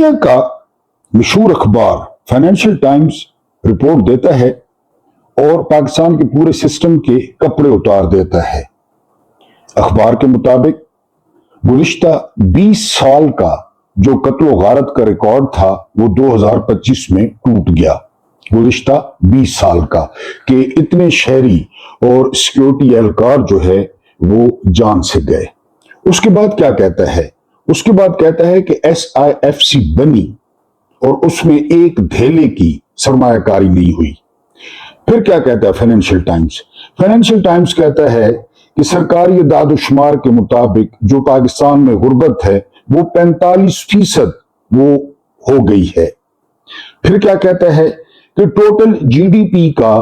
دنیا کا مشہور اخبار فائنینشیل ٹائمز رپورٹ دیتا ہے اور پاکستان کے پورے سسٹم کے کپڑے اتار دیتا ہے۔ اخبار کے مطابق گزشتہ 20 سال کا جو قتل و غارت کا ریکارڈ تھا وہ 2025 میں ٹوٹ گیا۔ گزشتہ 20 سال کا کہ اتنے شہری اور سیکیورٹی اہلکار جو ہے وہ جان سے گئے۔ اس کے بعد کیا کہتا ہے؟ اس کے بعد کہتا ہے کہ SIFC بنی اور اس میں ایک دھیلے کی سرمایہ کاری نہیں ہوئی۔ پھر کیا کہتا ہے فائنینشیل ٹائمز؟ فائنینشیل ٹائمز کہتا ہے کہ سرکاری اعداد و شمار کے مطابق جو پاکستان میں غربت ہے وہ 45% وہ ہو گئی ہے۔ پھر کیا کہتا ہے کہ ٹوٹل GDP کا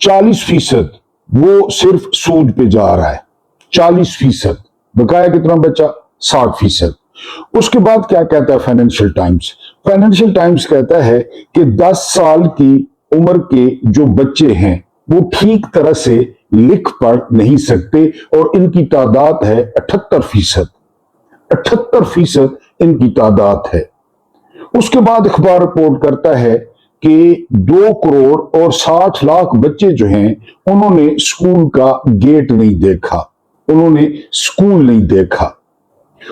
40% وہ صرف سود پہ جا رہا ہے۔ 40%، بقایا کتنا بچا؟ 60%۔ اس کے بعد کیا کہتا ہے فائنینشیل ٹائمز؟ فائنینشیل ٹائمز کہتا ہے کہ 10 سال کی عمر کے جو بچے ہیں وہ ٹھیک طرح سے لکھ پڑھ نہیں سکتے اور ان کی تعداد ہے 78%۔ 78% ان کی تعداد ہے۔ اس کے بعد اخبار رپورٹ کرتا ہے کہ 2 کروڑ اور 60 لاکھ بچے جو ہیں انہوں نے سکول کا گیٹ نہیں دیکھا، انہوں نے سکول نہیں دیکھا۔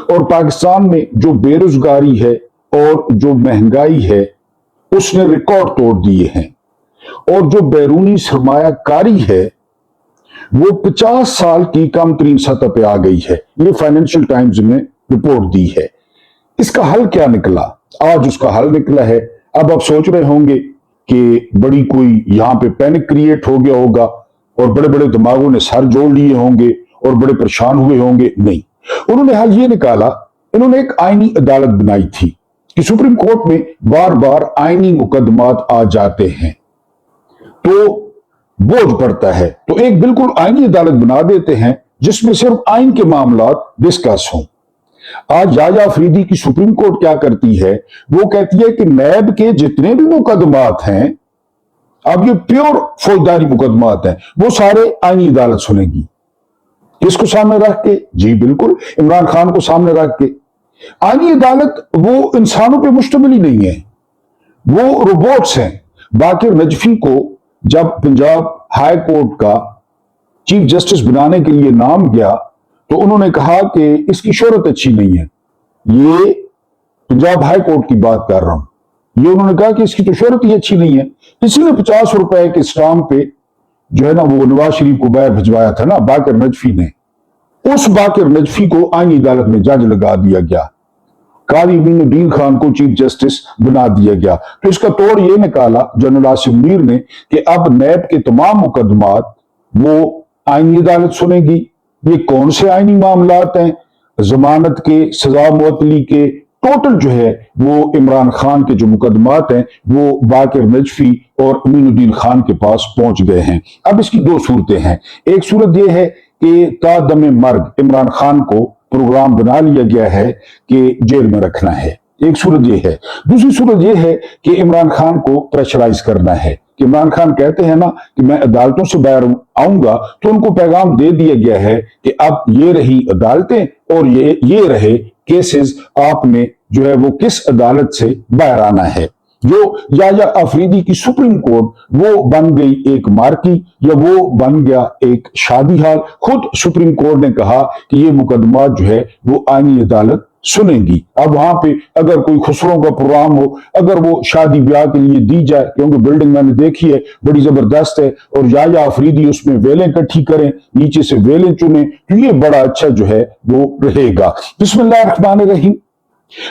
اور پاکستان میں جو بے روزگاری ہے اور جو مہنگائی ہے اس نے ریکارڈ توڑ دیے ہیں، اور جو بیرونی سرمایہ کاری ہے وہ 50 سال کی کم ترین سطح پہ آ گئی ہے۔ یہ فائنینشیل ٹائمز نے رپورٹ دی ہے۔ اس کا حل کیا نکلا؟ آج اس کا حل نکلا ہے۔ اب آپ سوچ رہے ہوں گے کہ بڑی کوئی یہاں پہ پینک کریٹ ہو گیا ہوگا اور بڑے بڑے دماغوں نے سر جوڑ لیے ہوں گے اور بڑے پریشان ہوئے ہوں گے۔ نہیں، انہوں نے حل یہ نکالا، انہوں نے ایک آئینی عدالت بنائی تھی کہ سپریم کورٹ میں بار بار آئینی مقدمات آ جاتے ہیں تو بوجھ پڑتا ہے، تو ایک بالکل آئینی عدالت بنا دیتے ہیں جس میں صرف آئین کے معاملات ڈسکس ہوں۔ آج یحییٰ آفریدی کی سپریم کورٹ کیا کرتی ہے؟ وہ کہتی ہے کہ نیب کے جتنے بھی مقدمات ہیں، اب یہ پیور فوجداری مقدمات ہیں، وہ سارے آئینی عدالت سنے گی۔ کس کو سامنے رکھ کے؟ جی بالکل عمران خان کو سامنے رکھ کے۔ آئینی عدالت وہ انسانوں پہ مشتمل ہی نہیں ہے، وہ روبوٹس ہیں۔ باقر نجفی کو جب پنجاب ہائی کورٹ کا چیف جسٹس بنانے کے لیے نام گیا تو انہوں نے کہا کہ اس کی شہرت اچھی نہیں ہے۔ یہ پنجاب ہائی کورٹ کی بات کر رہا ہوں۔ یہ انہوں نے کہا کہ اس کی تو شہرت ہی اچھی نہیں ہے۔ اسی نے 50 روپے کے اسٹامپ پہ جو ہے نا وہ نواز شریف کو باہر بھجوایا تھا نا باقر نجفی نے، اس باقر نجفی کو آئینی عدالت میں جج لگا دیا گیا، قاضی امین الدین خان کو چیف جسٹس بنا دیا گیا۔ تو اس کا توڑ یہ نکالا جنرل آصف منیر نے کہ اب نیب کے تمام مقدمات وہ آئینی عدالت سنے گی۔ یہ کون سے آئینی معاملات ہیں؟ ضمانت کے، سزا معطلی کے، ٹوٹل جو ہے وہ عمران خان کے جو مقدمات ہیں وہ باقر نجفی اور امین الدین خان کے پاس پہنچ گئے ہیں۔ اب اس کی 2 صورتیں ہیں۔ ایک صورت یہ ہے کہ تا دم مرگ عمران خان کو پروگرام بنا لیا گیا ہے کہ جیل میں رکھنا ہے، ایک صورت یہ ہے۔ دوسری صورت یہ ہے کہ عمران خان کو پریشرائز کرنا ہے کہ عمران خان کہتے ہیں نا کہ میں عدالتوں سے باہر آؤں گا، تو ان کو پیغام دے دیا گیا ہے کہ اب یہ رہی عدالتیں اور یہ رہے کیسز، آپ نے جو ہے وہ کس عدالت سے باہر آنا ہے۔ جو یحییٰ آفریدی کی سپریم کورٹ وہ بن گئی ایک مارکی یا وہ بن گیا ایک شادی ہال۔ خود سپریم کورٹ نے کہا کہ یہ مقدمات جو ہے وہ آئینی عدالت سنیں گی۔ اب وہاں پہ اگر کوئی خسروں کا پروگرام ہو، اگر وہ شادی بیاہ کے لیے دی جائے، کیونکہ بلڈنگ میں نے دیکھی ہے بڑی زبردست ہے، اور یحییٰ آفریدی اس میں ویلیں اکٹھی کریں، نیچے سے ویلیں چنیں، تو یہ بڑا اچھا جو ہے وہ رہے گا۔ بسم اللہ الرحمن الرحیم۔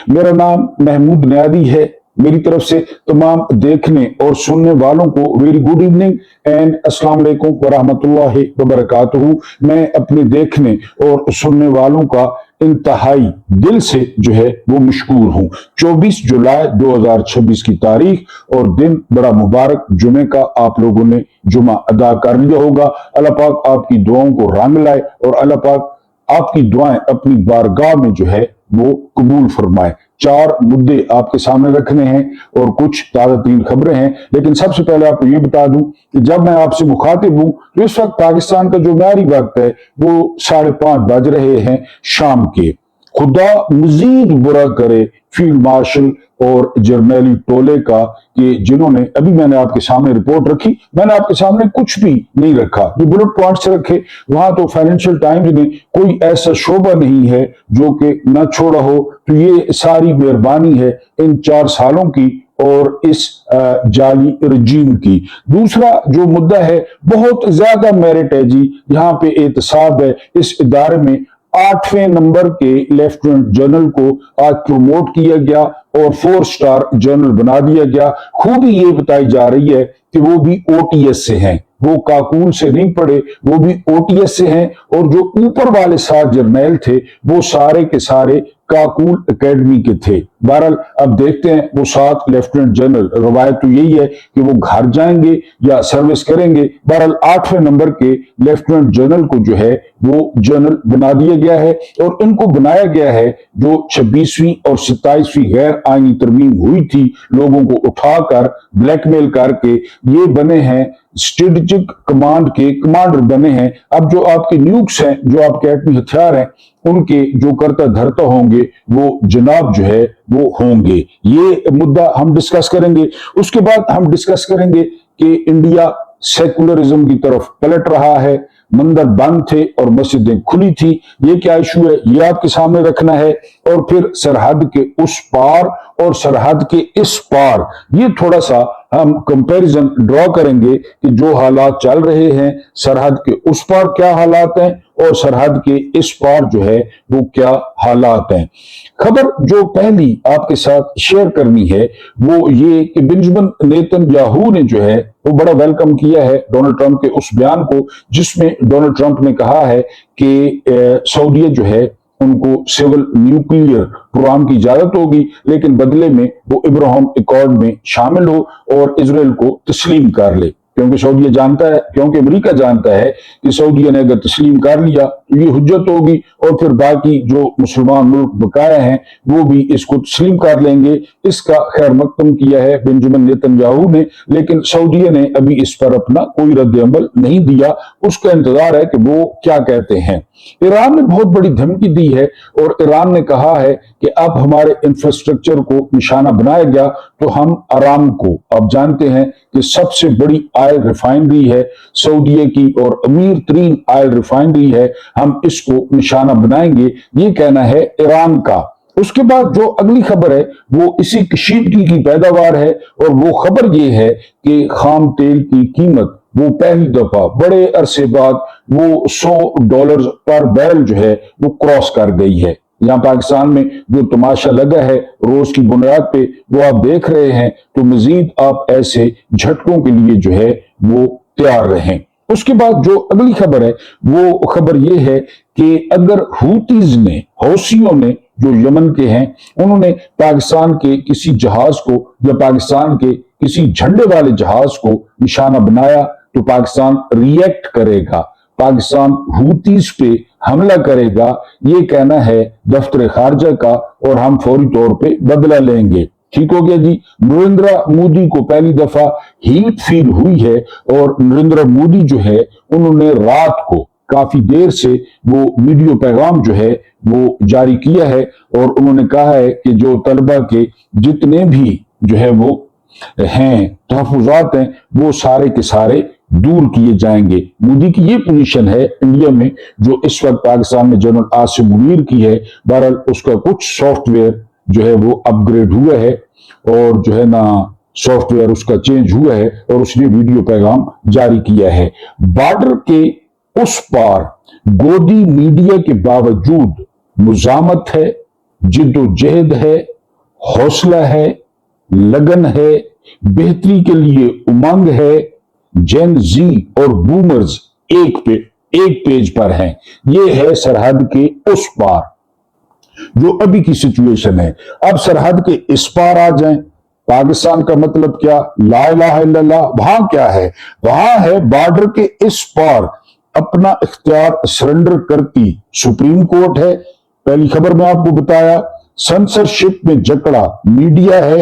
میرا نام محمود نیادی ہے۔ میری طرف سے تمام دیکھنے اور سننے والوں کو ویری گڈ ایوننگ اینڈ السلام علیکم ورحمۃ اللہ وبرکاتہ۔ میں اپنے دیکھنے اور سننے والوں کا انتہائی دل سے جو ہے وہ مشکور ہوں۔ 24 جولائی 2026 کی تاریخ اور دن بڑا مبارک جمعے کا آپ لوگوں نے جمعہ ادا کر لیا ہوگا۔ اللہ پاک آپ کی دعاؤں کو رنگ لائے اور اللہ پاک آپ کی دعائیں اپنی بارگاہ میں جو ہے وہ قبول فرمائے۔ 4 مدے آپ کے سامنے رکھنے ہیں اور کچھ تازہ ترین خبریں ہیں، لیکن سب سے پہلے آپ کو یہ بتا دوں کہ جب میں آپ سے مخاطب ہوں تو اس وقت پاکستان کا جو معیاری وقت ہے وہ 5:30 بج رہے ہیں شام کے۔ खुदा मजीद बुरा करे फील्ड मार्शल और जर्नैली टोले का कि जिन्होंने, अभी मैंने आपके सामने रिपोर्ट रखी, मैंने आपके सामने कुछ भी नहीं रखा, ये बुलेट पॉइंट्स रखे। वहां तो फाइनेंशियल टाइम्स ने कोई ऐसा शोबा नहीं है जो कि न छोड़ा हो। तो ये सारी मेहरबानी है इन 4 सालों की और इस जाली रजीम की। दूसरा जो मुद्दा है, बहुत ज्यादा मेरिट है जी, यहाँ पे एहतसाब है। इस इदारे में 8वें नंबर के लेफ्टिनेंट जनरल को आज प्रमोट किया गया और 4 स्टार जनरल बना दिया गया। खूबी ये बताई जा रही है कि वो भी ओटीएस से हैं, वो काकून से नहीं पड़े, वो भी ओटीएस से हैं। और जो ऊपर वाले 7 जर्नैल थे वो सारे के सारे काकूल एकेडमी के थे। बहरहाल अब देखते हैं वो 7 लेफ्टिनेंट जनरल, रवायत तो यही है कि वो घर जाएंगे या सर्विस करेंगे। बहरहाल 8वें नंबर के लेफ्टिनेंट जनरल को जो है वो जनरल बना दिया गया है और इनको बनाया गया है जो 26वीं और 27वीं गैर आईनी तरमीम हुई थी, लोगों को उठाकर ब्लैकमेल करके ये बने हैं स्ट्रेटेजिक कमांड के कमांडर बने हैं। अब जो आपके न्यूक्स हैं, जो आपके एटमी हथियार हैं, उनके जो करता धरता होंगे वो जनाब जो है वो होंगे। ये मुद्दा हम डिस्कस करेंगे। उसके बाद हम डिस्कस करेंगे कि इंडिया सेकुलरिज्म की तरफ पलट रहा है, मंदिर बंद थे और मस्जिदें खुली थी, ये क्या इशू है ये आपके सामने रखना है। और फिर सरहद के उस पार और सरहद के इस पार, ये थोड़ा सा हम कंपैरिजन ड्रॉ करेंगे कि जो हालात चल रहे हैं सरहद के उस पार क्या हालात हैं और सरहद के इस पार जो है वो क्या हालात हैं। खबर जो पहली आपके साथ शेयर करनी है वो ये कि बेंजामिन नेतन्याहू ने जो है वो बड़ा वेलकम किया है डोनाल्ड ट्रंप के उस बयान को, जिसमें डोनाल्ड ट्रंप ने कहा है कि सऊदीया जो है उनको सिविल न्यूक्लियर प्रोग्राम की इजाजत होगी, लेकिन बदले में वो इब्राहिम अकॉर्ड में शामिल हो और इजराइल को तस्लीम कर ले। क्योंकि सऊदीया जानता है, क्योंकि अमेरिका जानता है कि सऊदीया ने अगर तस्लीम कर लिया तो ये हुज्जत होगी और फिर बाकी जो मुसलमान मुल्क बकाया हैं वो भी इसको तस्लीम कर लेंगे। इसका खैर मकदम किया है बेंजामिन नेतन्याहू ने, लेकिन सऊदीया ने अभी इस पर अपना कोई रद्द अमल नहीं दिया। उसका इंतजार है कि वो क्या कहते हैं। ईरान ने बहुत बड़ी धमकी दी है और ईरान ने कहा है कि अब हमारे इंफ्रास्ट्रक्चर को निशाना बनाया गया तो हम अरामको, आप जानते हैं कि सबसे बड़ी ऑयल रिफाइनरी है सऊदीया की और अमीर तरीन ऑयल रिफाइनरी है, हम इसको निशाना बनाएंगे, ये कहना है ईरान का। उसके बाद जो अगली खबर है वो इसी कशीदगी की पैदावार है और वो खबर ये है कि खाम तेल की कीमत वो पहली दफा बड़े अरसे बाद वो $100 पर बैरल जो है वो क्रॉस कर गई है। यहाँ पाकिस्तान में जो तमाशा लगा है रोज की बुनियाद पे वो आप देख रहे हैं, तो मजीद आप ऐसे झटकों के लिए जो है वो तैयार रहें। उसके बाद जो अगली खबर है वो खबर ये है कि अगर हौसियों ने जो यमन के हैं उन्होंने पाकिस्तान के किसी जहाज को या पाकिस्तान के किसी झंडे वाले जहाज को निशाना बनाया तो पाकिस्तान रिएक्ट करेगा, पाकिस्तान हूतीज पे हमला करेगा, ये कहना है दफ्तर खारजा का, और हम फौरी तौर पे बदला लेंगे। ठीक हो गया जी। नरेंद्र मोदी को पहली दफा हीट फील हुई है और नरेंद्र मोदी जो है उन्होंने रात को काफी देर से वो वीडियो पैगाम जो है वो जारी किया है और उन्होंने कहा है कि जो तलबा के जितने भी जो है वो हैं तहफुजात हैं वो सारे के सारे दूर किए जाएंगे। मोदी की ये पोजीशन है इंडिया में जो इस वक्त पाकिस्तान में जनरल आसिम मुनीर की है। बहरहाल उसका कुछ सॉफ्टवेयर जो है वो अपग्रेड हुआ है और जो है ना सॉफ्टवेयर उसका चेंज हुआ है और उसने वीडियो पैगाम जारी किया है। बॉर्डर के उस पार गोदी मीडिया के बावजूद मुजामत है, जिद्दोजहद है, हौसला है, लगन है, बेहतरी के लिए उमंग है। जेन जी और बूमर्स एक पेज पर हैं। ये है सरहद के उस पार जो अभी की सिचुएशन है। अब सरहद के इस पार आ जाएं, पाकिस्तान का मतलब क्या, ला इलाहा इल्लल्लाह। वहां क्या है, वहां है बॉर्डर के इस पार अपना इख्तियार सरेंडर करती सुप्रीम कोर्ट है। पहली खबर में आपको बताया सेंसरशिप में जकड़ा मीडिया है,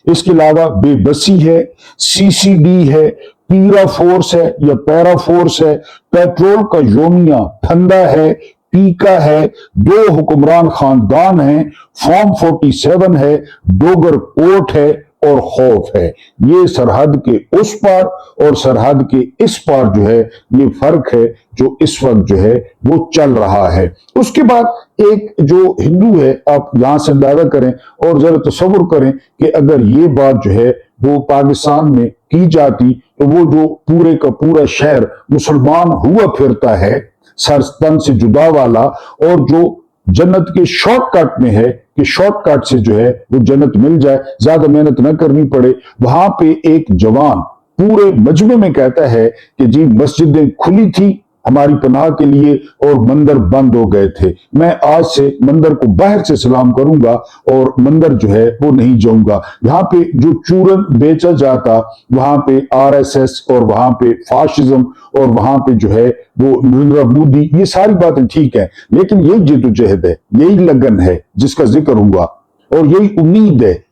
इसके अलावा बेबसी है, सीसीडी है, पीरा फोर्स है या पैरा फोर्स है, पेट्रोल का योमिया फंदा है, पी का है, 2 हुक्मरान खानदान हैं, फॉर्म 47 है, डोगर कोर्ट है और खौफ है। ये सरहद के उस पार और सरहद के इस पार जो है ये फर्क है जो इस वक्त जो है वो चल रहा है। उसके बाद एक जो हिंदू है, आप यहां से अंदाजा करें और जरा तसव्वुर करें कि अगर ये बात जो है वो पाकिस्तान में की जाती तो वो जो पूरे का पूरा शहर मुसलमान हुआ फिरता है, सरतन से जुदा वाला, और जो जन्नत के शॉर्टकट में है कि शॉर्टकट से जो है वो जन्नत मिल जाए, ज्यादा मेहनत न करनी पड़े, वहां पे एक जवान पूरे मजमे में कहता है कि जी मस्जिदें खुली थी हमारी पनाह के लिए और मंदिर बंद हो गए थे। मैं आज से मंदिर को बाहर से सलाम करूंगा और मंदिर जो है वो नहीं जाऊंगा। यहाँ पे जो चूरन बेचा जाता, वहां पे आरएसएस और वहां पे फाशिज्म और वहां पे जो है वो नरेंद्र मोदी, ये सारी बातें ठीक है, लेकिन यही जिद्दोजहद है, यही लगन है जिसका जिक्र हुआ और यही उम्मीद है।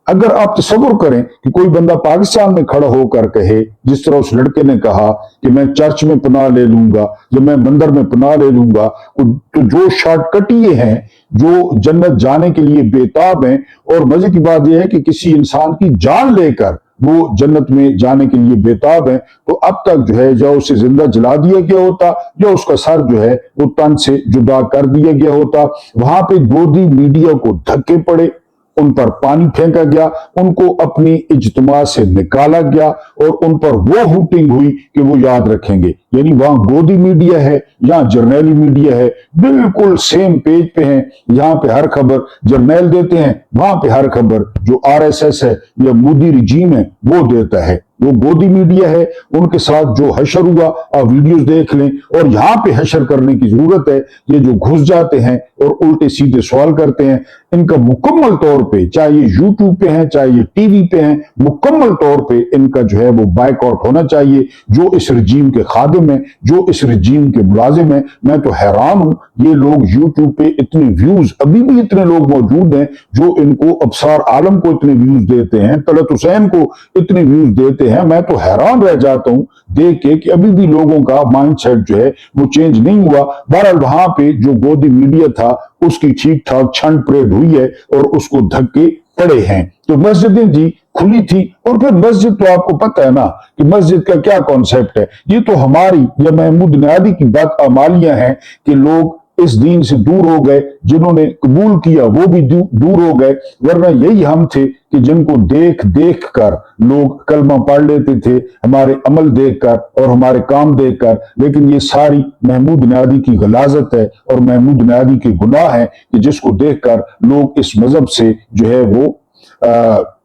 अगर आप तसव्वुर करें कि कोई बंदा पाकिस्तान में खड़ा होकर कहे, जिस तरह उस लड़के ने कहा कि मैं चर्च में पनाह ले लूंगा या मैं मंदिर में पनाह ले लूंगा, तो जो शॉर्टकटिए हैं, जो जन्नत जाने के लिए बेताब हैं, और मजे की बात यह है कि किसी इंसान की जान लेकर वो जन्नत में जाने के लिए बेताब है, तो अब तक जो है या उसे जिंदा जला दिया गया होता या उसका सर जो है वो तन से जुदा कर दिया गया होता। वहां पे गोदी मीडिया को धक्के पड़े, उन पर पानी फेंका गया, उनको अपनी इज्तिमा से निकाला गया और उन पर वो हुटिंग हुई कि वो याद रखेंगे। यानी वहां गोदी मीडिया है, यहाँ जर्नैली मीडिया है, बिल्कुल सेम पेज पे हैं। यहाँ पे हर खबर जर्नैल देते हैं, वहां पे हर खबर जो आरएसएस है या मोदी रिजीम है वो देता है। वो गोदी मीडिया है, उनके साथ जो हशर हुआ आप वीडियोस देख लें। और यहां पे हशर करने की जरूरत है। ये जो घुस जाते हैं और उल्टे सीधे सवाल करते हैं, इनका मुकम्मल तौर पे, चाहे ये यूट्यूब पे है चाहे ये टीवी पे है, मुकम्मल तौर पे इनका जो है वो बाइकआउट होना चाहिए। जो इस रजीम के खादिम है, जो इस रजीम के मुलाजिम है, मैं तो हैरान हूं, ये लोग यूट्यूब पे इतने व्यूज, अभी भी इतने लोग मौजूद हैं जो इनको, अबसार आलम को इतने व्यूज देते हैं, तलत हुसैन को इतने व्यूज देते हैं। मैं तो हैरान रह जाता हूं देख के कि अभी भी लोगों का माइंडसेट जो है वो चेंज नहीं हुआ। बहरहाल वहां पे जो गोदी मीडिया था उसकी ठीक ठाक छंड परेड हुई है और उसको धक्के पड़े हैं। तो मस्जिदें जी खुली थी, और फिर मस्जिद तो आपको पता है ना कि मस्जिद का क्या कॉन्सेप्ट है। ये तो हमारी या महमूद नियादी की बात अमालियां हैं कि लोग इस दीन से दूर हो गए, जिन्होंने कबूल किया वो भी दूर हो गए, वरना यही हम थे कि जिनको देख देख कर लोग कलमा पढ़ लेते थे, हमारे अमल देखकर और हमारे काम देखकर। लेकिन ये सारी महमूद नियादी की गलाजत है और महमूद नियादी के गुनाह है कि जिसको देखकर लोग इस मजहब से जो है वो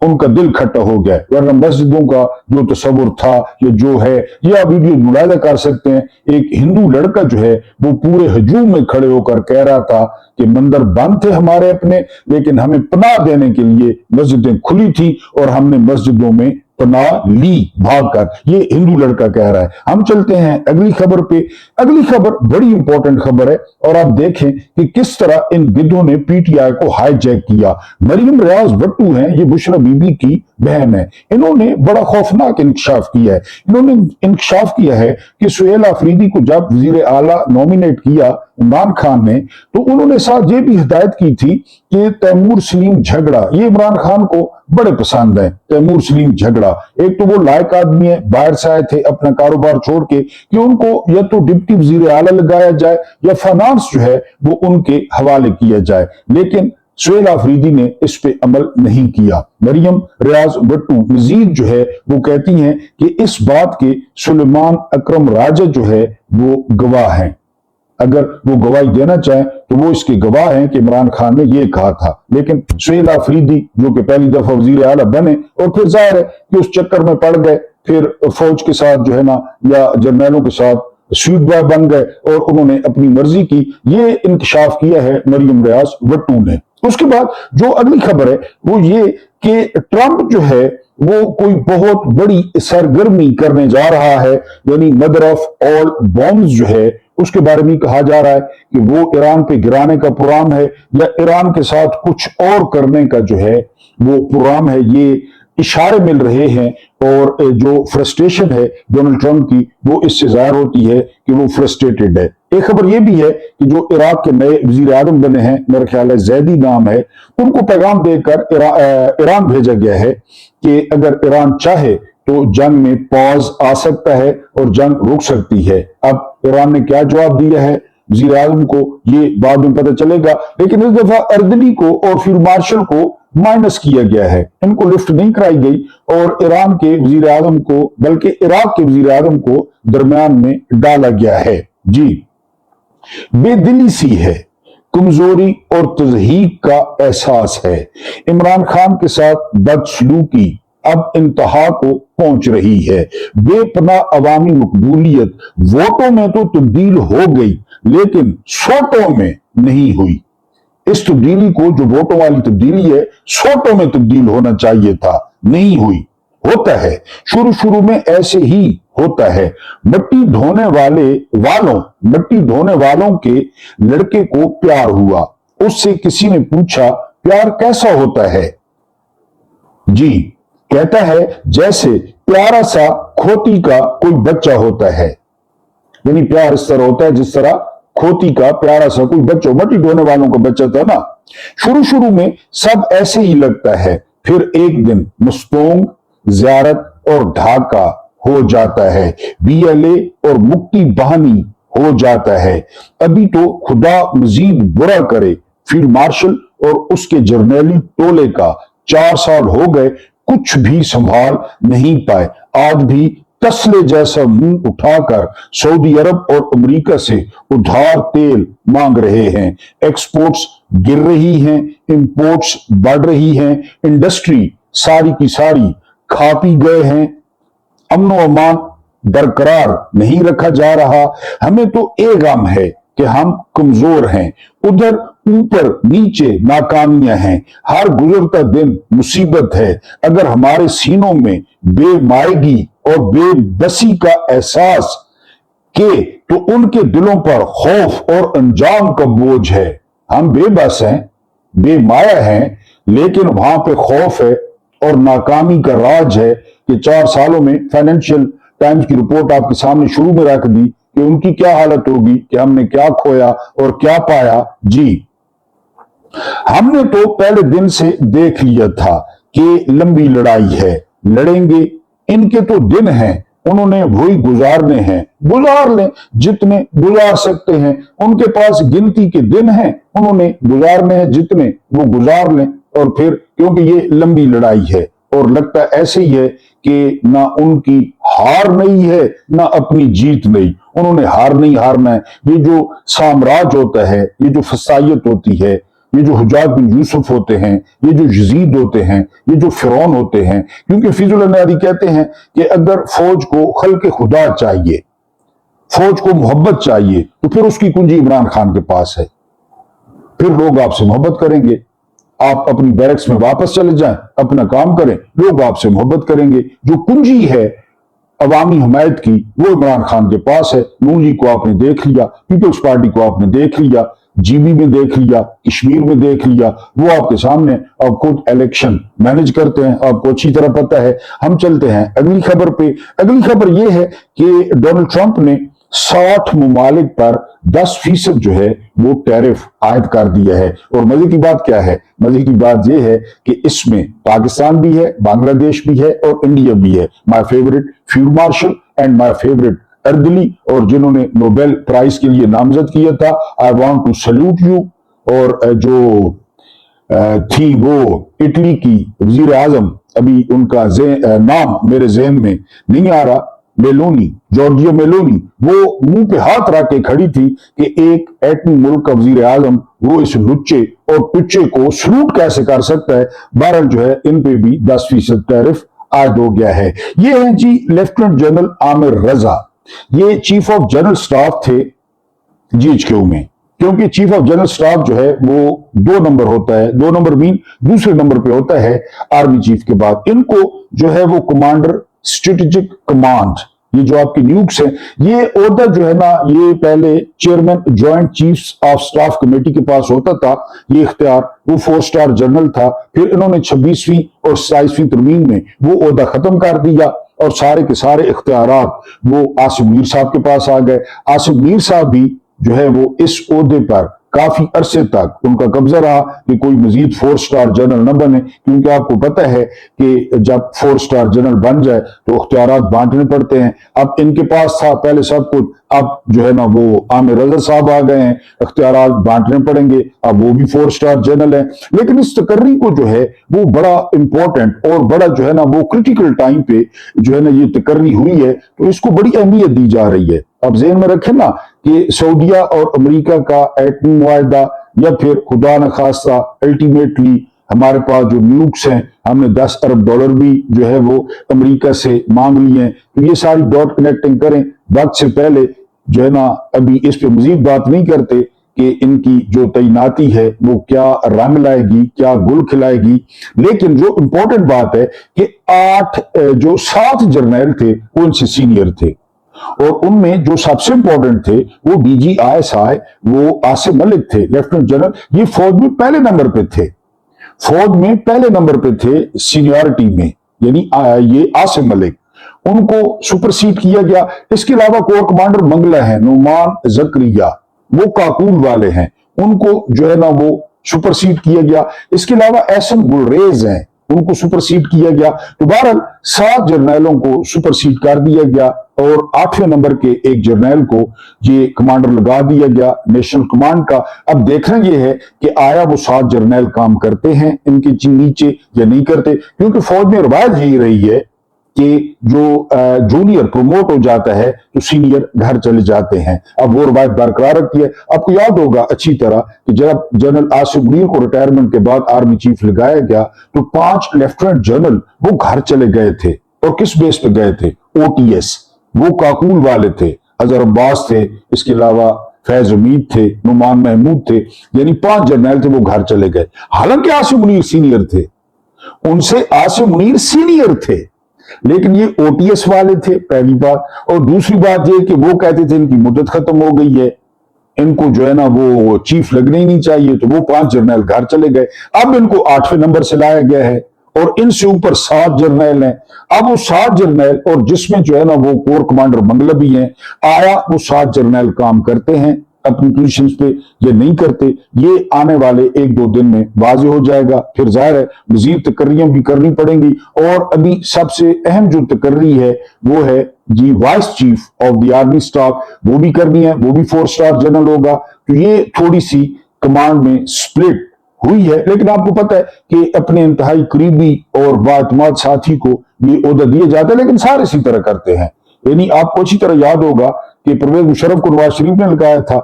उनका दिल खट्टा हो गया। वरना मस्जिदों का जो तस्वुर था ये जो है, ये आप वीडियो मुलाहिजा कर सकते हैं। एक हिंदू लड़का जो है वो पूरे हजूम में खड़े होकर कह रहा था कि मंदिर बंद थे हमारे अपने, लेकिन हमें पनाह देने के लिए मस्जिदें खुली थी और हमने मस्जिदों में पनाह ली भागकर। ये हिंदू लड़का कह रहा है। हम चलते हैं अगली खबर पे। अगली खबर बड़ी इंपॉर्टेंट खबर है और आप देखें कि किस तरह इन गिद्धों ने पीटीआई को हाईजैक किया। मरियम रियाज भट्टू हैं, ये बुशरा बीबी की बहन है। इन्होंने बड़ा खौफनाक इंकशाफ किया है। इन्होंने इंकशाफ किया है कि सुहेल आफरीदी को जब वजीर आला नॉमिनेट किया इमरान खान ने, तो उन्होंने साथ ये भी हिदायत की थी कि तैमूर सलीम झगड़ा, ये इमरान खान को बड़े पसंद है। तैमूर सलीम झगड़ा, एक तो वो लायक आदमी है, बाहर से आए थे अपना कारोबार छोड़ के, कि उनको या तो डिप्टी वजीर आला लगाया जाए या फाइनेंस जो है वो उनके हवाले किया जाए। लेकिन सुहेल आफरीदी ने इस पे अमल नहीं किया। मरियम रियाज भट्टू मजीद जो है वो कहती हैं कि इस बात के सुलेमान अकरम राजा जो है वो गवाह हैं। अगर वो गवाही देना चाहें तो वो इसके गवाह हैं कि इमरान खान ने ये कहा था। लेकिन सुहेल आफरीदी जो कि पहली दफा वजीर आला बने और फिर जाहिर है कि उस चक्कर में पड़ गए, फिर फौज के साथ जो है ना या जर्नैलों के साथ स्वीट बॉय बन गए और उन्होंने अपनी मर्जी की। ये इंकशाफ किया है मरियम रियाज भट्टू ने। उसके बाद जो अगली खबर है वो ये कि ट्रंप जो है वो कोई बहुत बड़ी सरगर्मी करने जा रहा है, यानी मदर ऑफ ऑल बॉम्ब्स जो है उसके बारे में कहा जा रहा है कि वो ईरान पे गिराने का प्रोग्राम है या ईरान के साथ कुछ और करने का जो है वो प्रोग्राम है। ये इशारे मिल रहे हैं और जो फ्रस्ट्रेशन है डोनाल्ड ट्रंप की वो इससे जाहिर होती है कि वो फ्रस्ट्रेटेड है। एक खबर ये भी है कि जो इराक के नए वजीर आजम बने हैं, मेरा ख्याल है जैदी नाम है, उनको पैगाम देकर ईरान भेजा गया है कि अगर ईरान चाहे तो जंग में पॉज आ सकता है और जंग रुक सकती है। अब ईरान ने क्या जवाब दिया है वजीर आजम को ये बाद में पता चलेगा, लेकिन इस दफा अर्दली को और फील्ड मार्शल को माइनस किया गया है, इनको लिफ्ट नहीं कराई गई और ईरान के वजीर आजम को बल्कि इराक के वजीर आजम को दरमियान में डाला गया है। जी, बेदिली सी है, कमजोरी और तज़हीक का एहसास है। इमरान खान के साथ बदसलूकी अब इंतहा को पहुंच रही है। बेपनाह अवामी मकबूलियत वोटों में तो तब्दील हो गई लेकिन सोटों में नहीं हुई। इस तब्दीली को, जो वोटों वाली तब्दीली है, सोटों में तब्दील होना चाहिए था, नहीं हुई। होता है शुरू शुरू में ऐसे ही होता है। मट्टी ढोने वालों के लड़के को प्यार हुआ, उससे किसी ने पूछा प्यार कैसा होता है? जी, कहता है जैसे प्यारा सा खोती का कोई बच्चा होता है। यानी प्यार इस तरह होता है जिस तरह खोती का प्यारा सा कोई बच्चा, मट्टी ढोने वालों का बच्चा था ना। शुरू शुरू में सब ऐसे ही लगता है, फिर एक दिन मुस्तोंग, ज़ियारत और ढाका हो जाता है, बीएलए और मुक्ति बहानी हो जाता है। अभी तो खुदा मजीद बुरा करे, फील्ड मार्शल और उसके जर्नैली टोले का 4 साल हो गए, कुछ भी संभाल नहीं पाए। आज भी तसले जैसा मुंह उठाकर सऊदी अरब और अमेरिका से उधार तेल मांग रहे हैं। एक्सपोर्ट्स गिर रही हैं, इंपोर्ट्स बढ़ रही हैं, इंडस्ट्री सारी की सारी खा पी गए हैं, अमन व अमान बरकरार नहीं रखा जा रहा। हमें तो एक गम है कि हम कमजोर हैं, उधर ऊपर नीचे नाकामियां हैं, हर गुजरता दिन मुसीबत है। अगर हमारे सीनों में बेमायगी और बेबसी का एहसास के तो उनके दिलों पर खौफ और अंजाम का बोझ है। हम बेबस हैं, बेमाया हैं, लेकिन वहां पे खौफ है और नाकामी का राज है कि 4 सालों में फाइनेंशियल टाइम्स की रिपोर्ट आपके सामने शुरू में रख दी कि उनकी क्या हालत होगी, कि हमने क्या खोया और क्या पाया। जी, हमने तो पहले दिन से देख लिया था कि लंबी लड़ाई है, लड़ेंगे, इनके तो दिन हैं, उन्होंने वही गुजारने हैं, गुजार लें जितने गुजार सकते हैं। उनके पास गिनती के दिन हैं, उन्होंने गुजारने हैं जितने वो गुजार लें। और फिर क्योंकि ये लंबी लड़ाई है और लगता ऐसे ही है कि ना उनकी हार नहीं है ना अपनी जीत नहीं, उन्होंने हार नहीं हारना है। ये जो साम्राज्य होता है, ये जो फसायत होती है, ये जो हुज्जाज बिन यूसुफ होते हैं, ये जो यजीद होते हैं, ये जो फिरौन होते हैं, क्योंकि फिजुल अन्यादी कहते हैं कि अगर फौज को खल्के खुदा चाहिए, फौज को मोहब्बत चाहिए, तो फिर उसकी कुंजी इमरान खान के पास है। फिर लोग आपसे मोहब्बत करेंगे। आप अपनी बैरक्स में वापस चले जाएं, अपना काम करें, लोग आपसे मोहब्बत करेंगे। जो कुंजी है अवामी हमायत की वो इमरान खान के पास है। नून लीग को आपने देख लिया, पीपल्स पार्टी को आपने देख लिया, जीबी में देख लिया, कश्मीर में देख लिया, वो आपके सामने। आप खुद इलेक्शन मैनेज करते हैं, आपको अच्छी तरह पता है। हम चलते हैं अगली खबर पे। अगली खबर यह है कि डोनाल्ड ट्रंप ने 60 ममालिक पर 10% जो है वो टैरिफ आयद कर दिया है। और मजे की बात क्या है? मजे की बात यह है कि इसमें पाकिस्तान भी है, बांग्लादेश भी है और इंडिया भी है। My favourite field marshal and my favourite orderly, और जिन्होंने नोबेल प्राइज के लिए नामजद किया था, I want to salute you. और जो थी वो इटली की वजीर आजम, अभी उनका नाम मेरे ज़हन में नहीं आ रहा, मेलोनी, जॉर्जिया मेलोनी, वो मुंह पे हाथ रख के खड़ी थी कि एक एटमी मुल्क का वजीर आजम वो इस लुच्चे और टुच्चे को सलूट कैसे कर सकता है। बहरहाल जो है इन पे भी 10% टैरिफ आयद हो गया है। ये है जी लेफ्टिनेंट जनरल आमिर रजा, ये चीफ ऑफ जनरल स्टाफ थे जीएचक्यू में। क्योंकि चीफ ऑफ जनरल स्टाफ जो है वो 2 नंबर होता है, 2 नंबर मीन दूसरे नंबर पे होता है आर्मी चीफ के बाद। इनको जो है वो कमांडर स्ट्रेटेजिक कमांड یہ جو آپ کی نیوکس ہیں، یہ عہدہ جو ہے نا، یہ پہلے chairman joint chiefs of staff committee کے پاس ہوتا تھا، یہ اختیار، وہ 4 سٹار جنرل تھا، پھر انہوں نے 26ویں اور 27ویں ترمیم میں وہ عہدہ ختم کر دیا اور سارے کے سارے اختیارات وہ عاصم میر صاحب کے پاس آ گئے۔ عاصم میر صاحب بھی جو ہے وہ اس عہدے پر کافی عرصے تک ان کا قبضہ رہا کہ کوئی مزید 4 سٹار جنرل نہ بنے، کیونکہ آپ کو پتہ ہے کہ جب 4 سٹار جنرل بن جائے تو اختیارات بانٹنے پڑتے ہیں۔ اب ان کے پاس تھا پہلے سب کچھ، اب جو ہے نا وہ عامر رضا صاحب آ گئے ہیں، اختیارات بانٹنے پڑیں گے، اب وہ بھی 4 سٹار جنرل ہیں۔ لیکن اس تقرری کو جو ہے وہ بڑا امپورٹنٹ اور بڑا جو ہے نا وہ کریٹیکل ٹائم پہ جو ہے نا یہ تقرری ہوئی ہے، تو اس کو بڑی اہمیت دی جا رہی ہے۔ اب ذہن میں رکھیں نا کہ سعودیہ اور امریکہ کا ایٹمی معاہدہ، یا پھر خدا نخواستہ الٹیمیٹلی ہمارے پاس جو نیوکس ہیں، ہم نے $10 ارب بھی جو ہے وہ امریکہ سے مانگ لیے ہیں، تو یہ ساری ڈاٹ کنیکٹنگ کریں۔ وقت سے پہلے جو ہے نا ابھی اس پہ مزید بات نہیں کرتے کہ ان کی جو تعیناتی ہے وہ کیا رنگ لائے گی، کیا گل کھلائے گی، لیکن جو امپورٹنٹ بات ہے کہ 7 جرنیل تھے وہ ان سے سینئر تھے، اور ان میں جو سب سے امپورٹنٹ تھے وہ DGISI، وہ عاصم ملک تھے، لیفٹیننٹ جنرل۔ یہ فوج میں پہلے نمبر پہ تھے، فوج میں پہلے نمبر پہ تھے سینیورٹی میں، یعنی یہ عاصم ملک، ان کو سپرسیڈ کیا گیا۔ اس کے علاوہ کور کمانڈر منگلہ ہیں، نعمان زکریا، وہ کاکول والے ہیں، ان کو جو ہے نا وہ سپرسیڈ کیا گیا۔ اس کے علاوہ احسن گلریز ہیں، ان کو سپرسیڈ کیا گیا۔ تو بہرحال 7 جرنیلوں کو سپرسیڈ کر دیا گیا، اور 8ویں نمبر کے ایک جرنیل کو یہ کمانڈر لگا دیا گیا نیشنل کمانڈ کا۔ اب دیکھنا یہ ہے کہ آیا وہ 7 جرنیل کام کرتے ہیں ان کے نیچے یا نہیں کرتے، کیونکہ فوج میں روایت یہی رہی ہے کہ جو جونیئر پروموٹ ہو جاتا ہے تو سینئر گھر چلے جاتے ہیں۔ اب وہ روایت برقرار رکھی ہے۔ آپ کو یاد ہوگا اچھی طرح کہ جب جنرل عاصم منیر کو ریٹائرمنٹ کے بعد آرمی چیف لگایا گیا تو 5 لیفٹیننٹ جنرل وہ گھر چلے گئے تھے، اور کس بیس پہ گئے تھے؟ OTS، وہ کاکول والے تھے، اظہر عباس تھے، اس کے علاوہ فیض امید تھے، نعمان محمود تھے، یعنی 5 جرنیل تھے وہ گھر چلے گئے۔ حالانکہ عاصم منیر سینئر تھے، ان سے عاصم منیر سینئر تھے، لیکن یہ OTS والے تھے، پہلی بات۔ اور دوسری بات یہ کہ وہ کہتے تھے ان کی مدت ختم ہو گئی ہے، ان کو جو ہے نا وہ چیف لگنے ہی نہیں چاہیے، تو وہ 5 جرنیل گھر چلے گئے۔ اب ان کو 8ویں نمبر سے لایا گیا ہے، اور ان سے اوپر 7 جرنیل ہیں۔ اب وہ 7 جرنیل، اور جس میں جو ہے نا وہ کور کمانڈر منگلہ بھی ہیں، آیا وہ 7 جرنیل کام کرتے ہیں اپنی پوزیشنز پہ یا نہیں کرتے، یہ آنے والے 1-2 دن میں واضح ہو جائے گا۔ پھر ظاہر ہے مزید تقرریاں بھی کرنی پڑیں گی، اور ابھی سب سے اہم جو تقرری ہے وہ ہے جی vice chief of the army staff, وہ بھی کرنی ہے، وہ بھی 4 سٹار جنرل ہوگا۔ تو یہ تھوڑی سی کمانڈ میں سپلٹ ہوئی ہے، لیکن آپ کو پتہ ہے کہ اپنے انتہائی قریبی اور باعتماد ساتھی کو یہ عہدہ دیا جاتا ہے، لیکن سارے اسی طرح کرتے ہیں۔ یعنی آپ کو اچھی طرح یاد ہوگا کہ پرویز مشرف کو نواز شریف نے لگایا تھا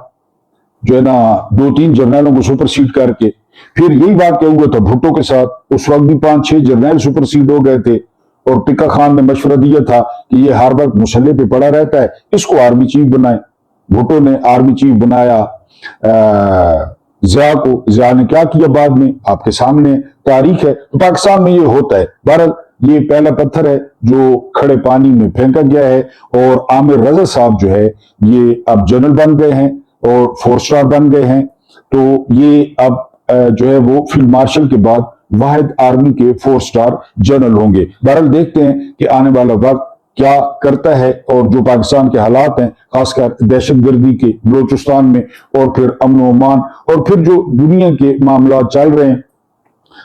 جو ہے نا 2-3 جرنیلوں کو سپرسیڈ کر کے، پھر یہی بات کیا ہوا تھا بھٹو کے ساتھ، اس وقت بھی 5-6 جرنیل سپرسیڈ ہو گئے تھے، اور ٹکا خان نے مشورہ دیا تھا کہ یہ ہر وقت مسلح پہ پڑا رہتا ہے، اس کو آرمی چیف بنائے۔ بھٹو نے آرمی چیف بنایا ضیاء کو، ضیاء نے کیا کیا بعد میں آپ کے سامنے تاریخ ہے۔ تو پاکستان میں یہ ہوتا ہے۔ بہرحال یہ پہلا پتھر ہے جو کھڑے پانی میں پھینکا گیا ہے، اور عامر رضا صاحب جو ہے یہ اب جنرل بن گئے ہیں اور 4 سٹار بن گئے ہیں، تو یہ اب جو ہے وہ فیلڈ مارشل کے بعد واحد آرمی کے 4 سٹار جنرل ہوں گے۔ بہرحال دیکھتے ہیں کہ آنے والا وقت کیا کرتا ہے، اور جو پاکستان کے حالات ہیں خاص کر دہشت گردی کے بلوچستان میں، اور پھر امن و امان، اور پھر جو دنیا کے معاملات چل رہے ہیں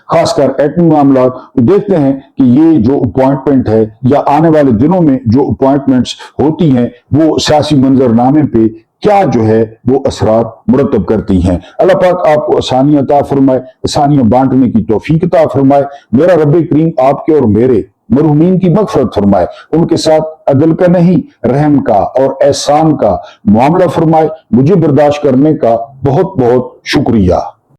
خاص کر ایٹمی معاملات، دیکھتے ہیں کہ یہ جو اپوائنٹمنٹ ہے یا آنے والے دنوں میں جو اپوائنٹمنٹس ہوتی ہیں وہ سیاسی منظرنامے پہ کیا جو ہے وہ اثرات مرتب کرتی ہیں۔ اللہ پاک آپ کو آسانیاں عطا فرمائے، آسانیاں بانٹنے کی توفیق عطا فرمائے۔ میرا رب کریم آپ کے اور میرے مرحومین کی مغفرت فرمائے، ان کے ساتھ عدل کا نہیں رحم کا اور احسان کا معاملہ فرمائے۔ مجھے برداشت کرنے کا بہت بہت شکریہ۔